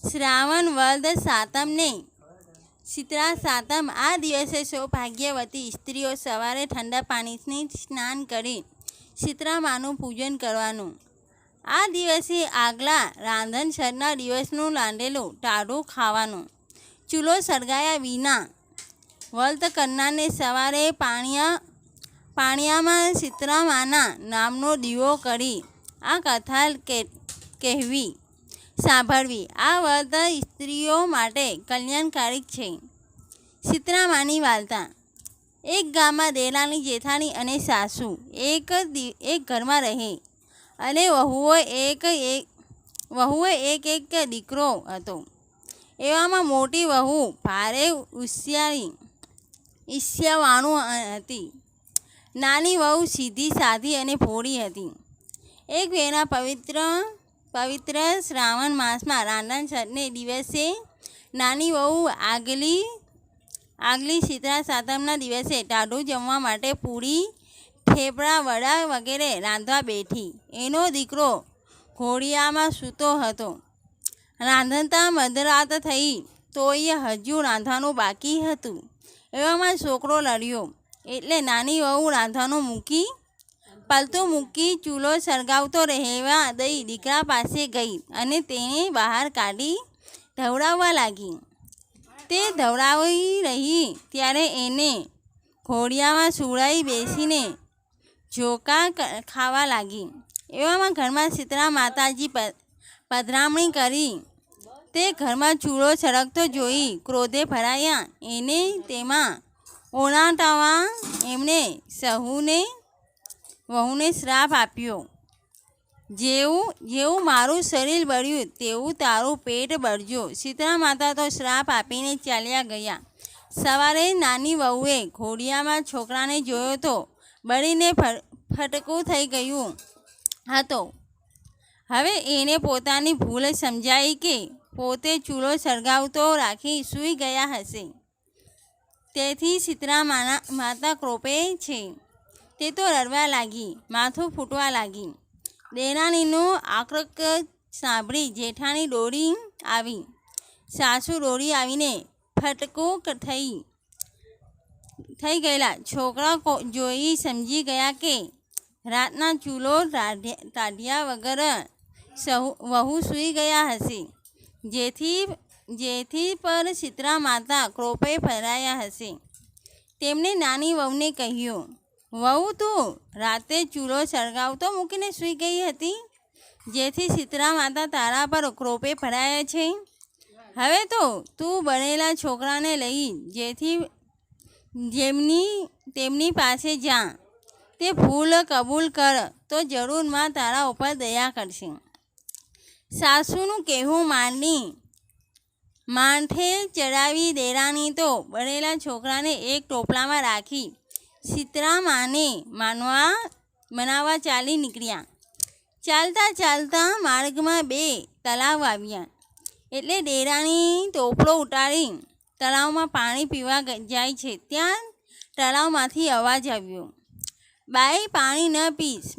શ્રાવણ વદ સાતમને શીતળા સાતમ આ દિવસે સૌભાગ્યવતી સ્ત્રીઓ સવારે ઠંડા પાણીથી સ્નાન કરી શીતળા માનું પૂજન કરવાનું. આ દિવસે આગલા રાંધણસરના દિવસનું રાંધેલું ટાઢું ખાવાનું. ચૂલો સળગાયા વિના વ્રત કરનારને સવારે પાણિયામાં શીતળા માના નામનો દીવો કરી આ કથા કહેવી સાંભળવી. આ વ્રત સ્ત્રીઓ માટે કલ્યાણકારી છે. શીતળા માની વાર્તા. એક ગામમાં દેરાણી જેઠાણી અને સાસુ એક ઘરમાં રહે અને વહુએ એક દીકરો હતો. એવામાં મોટી વહુ ભારે ઈર્ષ્યાવાળું હતી. નાની વહુ સીધી સાધી અને ભોળી હતી. એક વેળા પવિત્ર શ્રાવણ માસમાં રાંધણસરને દિવસે નાની વહુ આગલી શીતળા સાતમના દિવસે ટાઢું જમવા માટે પૂરી થેપલા વડા વગેરે રાંધવા બેઠી. એનો દીકરો ઘોડિયામાં સૂતો હતો. રાંધતા મધરાત થઈ તોય હજુ રાંધવાનું બાકી હતું. એવામાં છોકરો લડ્યો એટલે નાની વહુ રાંધવાનું પલતું મૂકી ચૂલો સળગાવતો રહેવા દઈ દીકરા પાસે ગઈ અને તેને બહાર કાઢી ધવડાવવા લાગી. તે ધવડાવી રહી ત્યારે એને ઘોડિયામાં સુવડાવી બેસીને ઝોકા ખાવા લાગી. એવામાં ઘરમાં શીતળા માતાજી પધરામણી કરી. તે ઘરમાં ચૂલો સળગતો જોઈ ક્રોધે ભરાયા. એને તેમાં ઓનાટાવા એમણે વહુને શ્રાપ આપ્યો, જેવું મારું શરીર બળ્યું તેવું તારું પેટ બળજો. શીતળા માતા તો શ્રાપ આપીને ચાલ્યા ગયા. સવારે નાની વહુએ ઘોડિયામાં છોકરાને જોયો તો બળીને ફટકું થઈ ગયું હતો. હવે એને પોતાની ભૂલ સમજાઈ કે પોતે ચૂલો સળગાવતો રાખી સૂઈ ગયા હશે. તેથી શીતળા માતા ક્રોપે છે. તે તો રડવા લાગી, માથું ફૂટવા લાગી. દેરાણીનું આક્રક સાંભળી જેઠાણી દોડી આવી. સાસુ દોડી આવીને ફટકું થઈ ગયેલા છોકરા જોઈ સમજી ગયા કે રાતના ચૂલો ટાઢ્યા વગર વહુ સૂઈ ગયા હશે. જેથી પર શીતળા માતા ક્રોપે ભરાયા હશે. તેમણે નાની વહુને કહ્યું, વહુ તું રાતે ચૂલો સળગાવતો મૂકીને સૂઈ ગઈ હતી, જેથી શીતળા માતા તારા પર ક્રોપે ભરાયા છે. હવે તો તું બનેલા છોકરાને લઈ તેમની પાસે જા. તે ભૂલ કબૂલ કર તો જરૂર માં તારા ઉપર દયા કરશે. સાસુનું કહેવું માથે ચડાવી દેરાણી તો બનેલા છોકરાને એક ટોપલામાં રાખી શીતળા માને મનાવવા ચાલી નીકળ્યા. ચાલતા માર્ગમાં 2 તળાવ આવ્યા. એટલે દેરાણી ટોપલો ઉતારી તળાવમાં પાણી પીવા જાય છે. ત્યાં તળાવમાંથી અવાજ આવ્યો, બાઈ પાણી ન પીશ,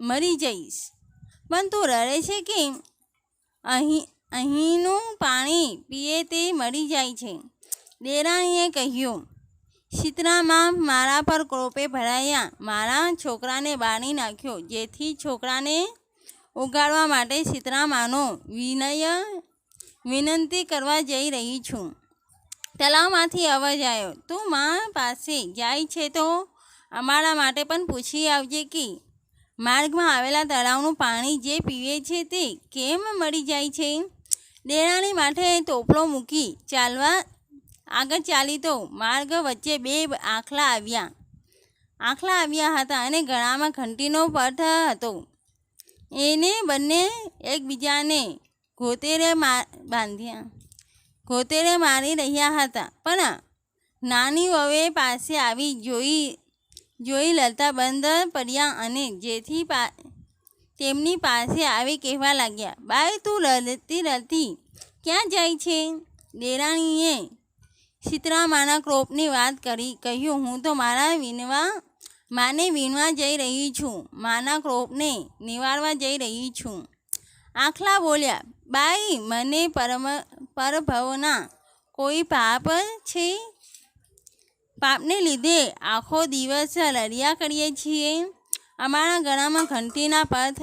મરી જઈશ. પણ તું રડે છે કેમ? અહીંનું પાણી પીએ તે મરી જાય છે. દેરાણીએ કહ્યું, શીતળામાં મારા પર ક્રોપે ભરાયા. મારા છોકરાને બાળી નાખ્યો. જેથી છોકરાને ઉગાડવા માટે શીતળા માનો વિનંતી કરવા જઈ રહી છું. તળાવમાંથી અવાજ આવ્યો, તું મા પાસે જાય છે તો અમારા માટે પણ પૂછી આવજે કે માર્ગમાં આવેલા તળાવનું પાણી જે પીવે છે તે કેમ મરી જાય છે. દેરાણી માથે ટોપલો મૂકી આગળ ચાલી તો માર્ગ વચ્ચે 2 આખલા આવ્યા હતા અને ગળામાં ઘંટીનો પટ હતો. એને બંને એકબીજાને ગોતેરે મારી રહ્યા હતા. પણ નાની વહુએ પાસે આવી જોઈ લડતા બંધ પડ્યા અને જેથી તેમની પાસે આવી કહેવા લાગ્યા, બાઈ તું રડતી ક્યાં જાય છે? દેરાણીએ શીતળા માના ક્રોપની વાત કરી કહ્યું, હું તો માને વીણવા જઈ રહી છું, માના ક્રોપને નિવારવા જઈ રહી છું. આખલા બોલ્યા, બાઈ, મને પરભવના કોઈ પાપ છે? પાપને લીધે આખો દિવસ લડ્યા કરીએ છીએ. અમારા ગળામાં ઘંટીના પથ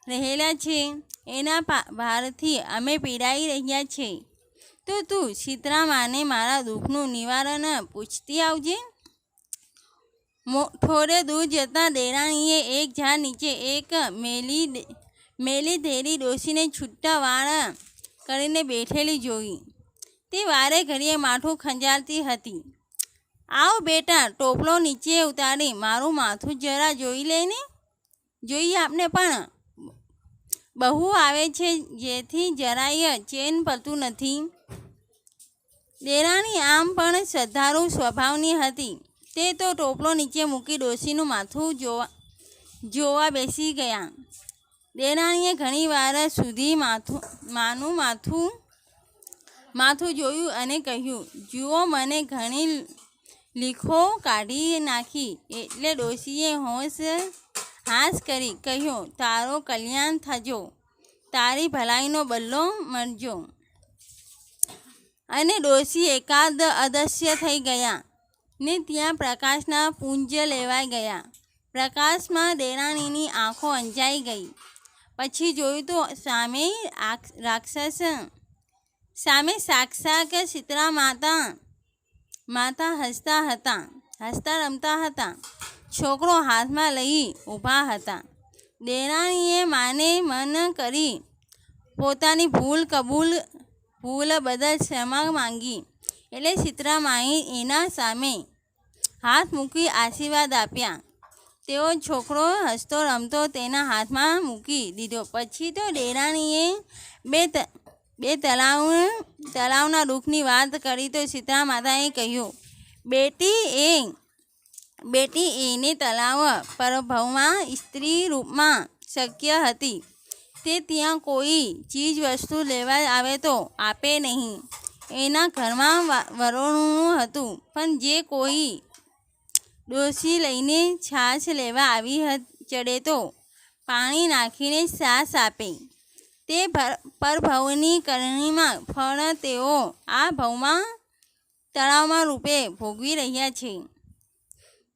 રહેલા છે, એના ભારથી અમે પીડાઈ રહ્યા છીએ. તો તું સીતરામાને મારા દુઃખનું નિવારણ પૂછતી આવજે. થોડે દૂર જતાં દેરાણીએ એક ઝાડ નીચે એક મેલી ધેરી ડોશીને છૂટા વાળ કરીને બેઠેલી જોઈ. તે વારે ઘડીએ માથું ખંજારતી હતી. આવ બેટા, ટોપલો નીચે ઉતારી મારું માથું જરા જોઈ લે ને. જોઈએ આપને પણ બહુ આવે છે, જેથી જરાય ચેન પડતું નથી. દેરાણી આમ પણ શ્રદ્ધાળુ સ્વભાવની હતી. તે તો ટોપલો નીચે મૂકી ડોશીનું માથું જોવા બેસી ગયા. દેરાણીએ ઘણી વાર સુધી માનું માથું જોયું અને કહ્યું, જુઓ, મને ઘણી લીખો કાઢી નાખી. એટલે ડોશીએ હાસ કરી કહ્યું, તારો કલ્યાણ થજો, તારી ભલાઈનો બદલો મળજો. અને ડોશી એકાદ અદૃશ્ય થઈ ગયા ને ત્યાં પ્રકાશના પુંજ લેવાઈ ગયા. પ્રકાશમાં દેરાણીની આંખો અંજાઈ ગઈ. પછી જોયું તો સામે સાક્ષાત સીતરા માતા હસતા રમતા હતા. છોકરો હાથમાં લઈ ઊભા હતા. દેરાણીએ માને મન કરી પોતાની ભૂલ બદલ ક્ષમા માંગી. એટલે સીતરામાએ એના સામે હાથ મૂકી આશીર્વાદ આપ્યા. તેઓ છોકરો હસતો રમતો તેના હાથમાં મૂકી દીધો. પછી તો દેરાણીએ બે તલાવના દુઃખની વાત કરી તો સીતરા માતાએ કહ્યું, બેટી એને તલાવ પરભવમાં સ્ત્રી રૂપમાં શક્ય હતી. તે ત્યાં કોઈ ચીજ વસ્તુ લેવા આવે તો આપે નહીં. એના ઘરમાં વરોણું હતું, પણ જે કોઈ ડોશી લઈને છાશ લેવા આવી ચડે તો પાણી નાખીને છાશ આપે. તે પરભવની કરણીમાં ફળ તેઓ આ ભવમાં તળાવમાં રૂપે ભોગવી રહ્યા છે.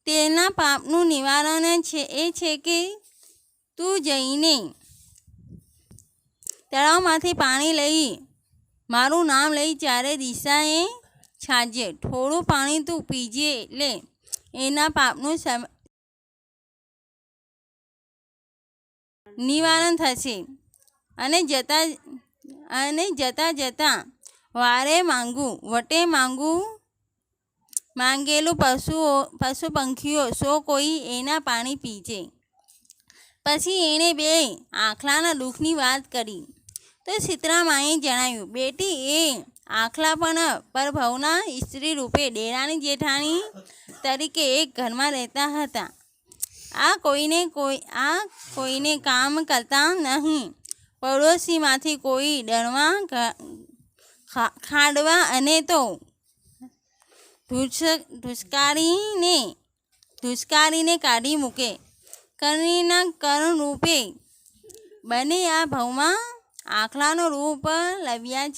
તેના પાપનું નિવારણ એ છે કે તું જઈને તળાવમાંથી પાણી લઈ મારું નામ લઈ ચારે દિશાએ છાંટજે. થોડું પાણી તું પીજે, એટલે એના પાપનું નિવારણ થશે. અને જતાં વારે માંગેલું પશુ પંખીઓ સૌ કોઈ એના પાણી પીજે. પછી એણે બે આખલાના દુઃખની વાત કરી તો સીતરામાએ જણાવ્યું, બેટી, એ આખલા પણ પરભવના સ્ત્રી રૂપે દેરાણી જેઠાણી તરીકે એક ઘરમાં રહેતા હતા. આ કોઈને કામ કરતા નહીં. પડોશીમાંથી કોઈ દળવા ખાંડવા અને તો ધુષ્કારીને કાઢી મૂકે. કરણીના કરણ રૂપે બને આ ભવમાં આખલાનો રૂપ લાવ્યા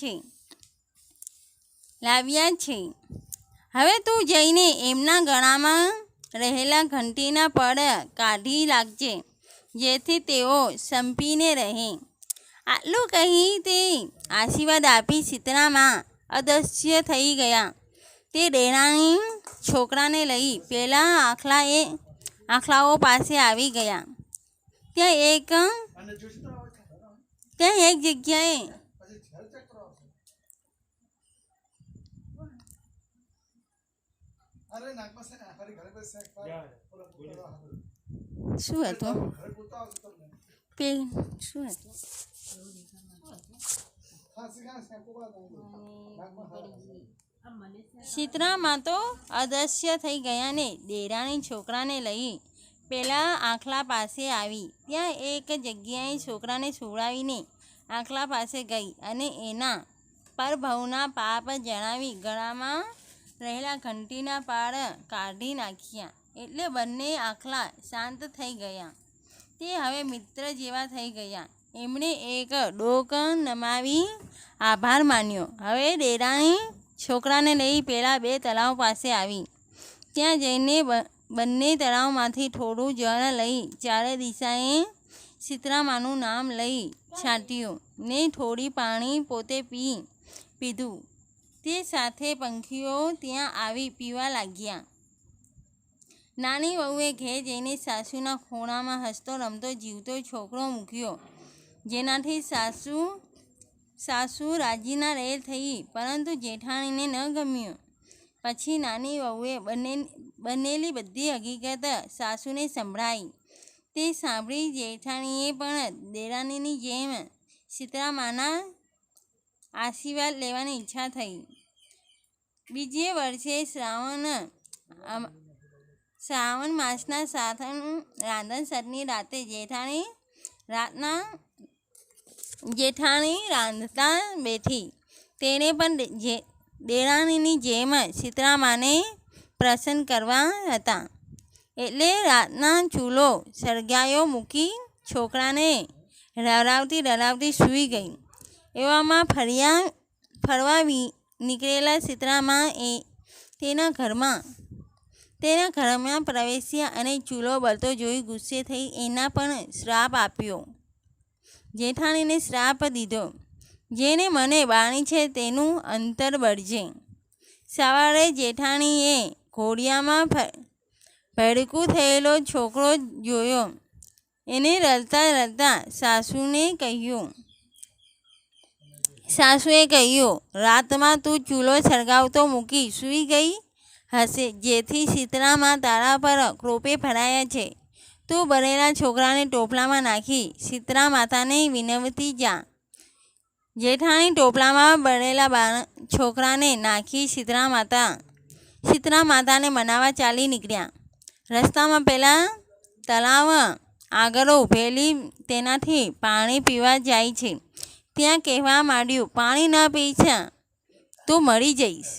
છે. હવે તું જઈને એમના ગળામાં રહેલા ઘંટીના પડ કાઢી લાગજે, જેથી તેઓ સંપીને રહે. આટલું કહી તે આશીર્વાદ આપી સીતરામા અદૃશ્ય થઈ ગયા. તે દેરાણી છોકરાને લઈ પેલા આખલાઓ પાસે આવી ગયા. ત્યાં એક જગ્યાએ શું હતું? સીતરામા તો અદૃશ્ય થઈ ગયા ને દેરાણી છોકરાને લઈ પેલા આખલા પાસે આવી. ત્યાં એક જગ્યાએ છોકરાને સુવડાવીને આખલા પાસે ગઈ અને એના પરભવના પાપ જણાવી ગળામાં રહેલા ઘંટીના પાડ કાઢી નાખ્યા. એટલે બંને આખલા શાંત થઈ ગયા. તે હવે મિત્ર જેવા થઈ ગયા. એમણે એક ડોક નમાવી આભાર માન્યો. હવે દેરાણી છોકરાને લઈ પેલા 2 તળાવ પાસે આવી. ત્યાં જઈને બંને તળાવમાંથી થોડું જળ લઈ ચારે દિશાએ સીતરામાનું નામ લઈ છાંટ્યું ને થોડી પાણી પોતે પીધું. તે સાથે પંખીઓ ત્યાં આવી પીવા લાગ્યા. નાની વહુએ ઘેર જઈને સાસુના ખોળામાં હસતો રમતો જીવતો છોકરો મૂક્યો, જેનાથી સાસુ રાજીના રહેલ થઈ, પરંતુ જેઠાણીને ન ગમ્યું. પછી નાની વહુએ બનેલી બધી હકીકત સાસુને સંભળાઈ. તે સાંભળી જેઠાણીએ પણ દેરાણીની જેમ સીતરામાના આશીર્વાદ લેવાની ઈચ્છા થઈ. બીજે વર્ષે શ્રાવણ માસના રાંધણસરની રાતે જેઠાણી રાંધતા બેઠી. તેણે પણ દેરાણીની જેમ સીતરામાને પ્રસન્ન કરવા હતા, એટલે રાતના ચૂલો સળગાયો મૂકી છોકરાને રડાવતી સૂઈ ગઈ. એવામાં ફરવા નીકળેલા સીતરામા તેના ઘરમાં પ્રવેશ્યા અને ચૂલો બળતો જોઈ ગુસ્સે થઈ એના પણ શ્રાપ આપ્યો. જેઠાણીને શ્રાપ દીધો, જેને મને બાણી છે તેનું અંતર બળજે. સવારે જેઠાણીએ ઘોડિયામાં ભડકું થયેલો છોકરો જોયો. એને રડતા સાસુએ કહ્યું, રાતમાં તું ચૂલો સળગાવતો મૂકી સૂઈ ગઈ હશે, જેથી સીતરામા તારા પર ક્રોપે ભરાયા છે. તું ભરેલા છોકરાને ટોપલામાં નાખી સીતરા માતાને વિનવતી જા. જેઠાણી ટોપલામાં ભરેલા છોકરાને નાખી સીતરા માતાને મનાવવા ચાલી નીકળ્યા. રસ્તામાં પેલા તળાવ આગળ ઊભેલી તેનાથી પાણી પીવા જાય છે. ત્યાં કહેવા માંડ્યું, પાણી ન પીશ તું મરી જઈશ.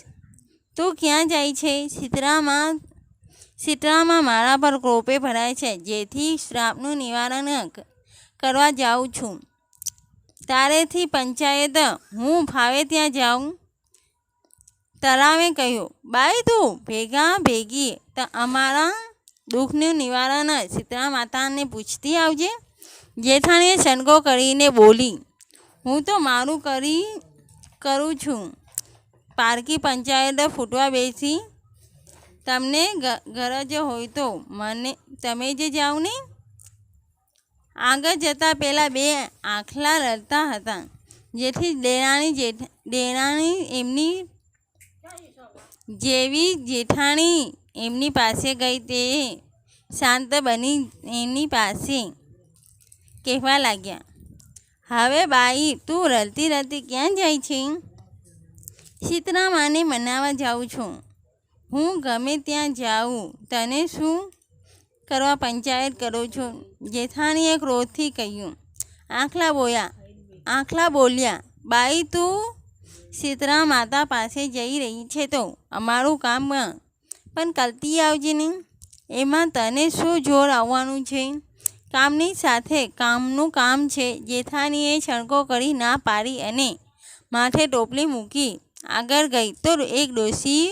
તું ક્યાં જાય છે? સીતરામાં મારા પર ક્રોપે ભરાય છે, જેથી શ્રાપનું નિવારણ કરવા જાઉં છું. તારેથી પંચાયત હું ફાવે ત્યાં જાઉં. તળાવે કહ્યું, બાઈ તું ભેગી અમારા દુઃખનું નિવારણ સીતરા માતાને પૂછતી આવજે. જેઠાણીએ શણગો કરીને બોલી, હું તો મારું કરું છું. પારકી પંચાયત ફૂટવા બેસી. તમને ગરજ હોય તો તમે જ જાઓ ને. આગળ જતાં પેલા 2 આખલા રડતા હતા, જેથી દેરાણી એમની જેવી જેઠાણી એમની પાસે ગઈ. તે શાંત બની એમની પાસે કહેવા લાગ્યા, હવે બાઈ તું રડતી ક્યાં જાય છે? સીતરામાને મનાવવા જાઉં છું. હું ગમે ત્યાં જાઉં, તને શું કરવા પંચાયત કરો છો? જેઠાણીએ ક્રોધથી કહ્યું. આખલા બોલ્યા, બાઈ તું સીતરા માતા પાસે જઈ રહી છે તો અમારું કામ પણ કરતી આવજે ને. એમાં તને શું જોર આવવાનું છે? કામની સાથે કામનું કામ છે. જેઠાણીએ શણકો કરી ના પાડી અને માથે ટોપલી મૂકી આગળ ગઈ તો એક ડોશી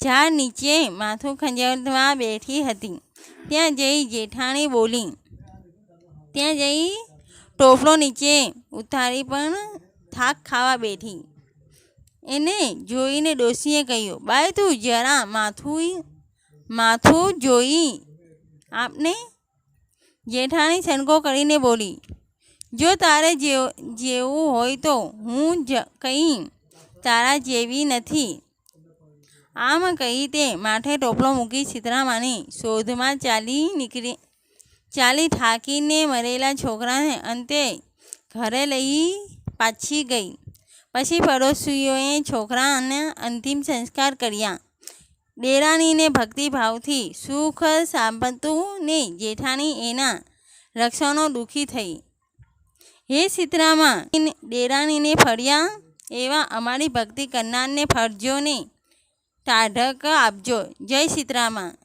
ઝાડ નીચે માથું ખંજવાળવા બેઠી હતી. ત્યાં જઈ જેઠાણી બોલી. ત્યાં જઈ ટોપલો નીચે ઉતારી પણ થાક ખાવા બેઠી. એને જોઈને ડોશીએ કહ્યું, બાઈ તું જરા માથું જોઈ આપને. જેઠાણી શણકો કરીને બોલી, જો તારે જેવું હોય તો હું કંઈ તારા જેવી નથી. આમ કહી તે માથે ટોપલો મૂકી સીતરામાની શોધમાં ચાલી થાકીને મરેલા છોકરાને અંતે ઘરે લઈ પાછી ગઈ. પછી પડોશીઓએ છોકરાના અંતિમ સંસ્કાર કર્યા. દેરાણીને ભક્તિભાવથી સુખ સાંભળતું ને જેઠાણી એના રક્ષણો દુઃખી થઈ. હે સીતરામા, દેરાણીને ફળ્યા એવા અમારી ભક્તિ કરનારને ફળજો ને ટાઢક આપજો. જય સીતરામા.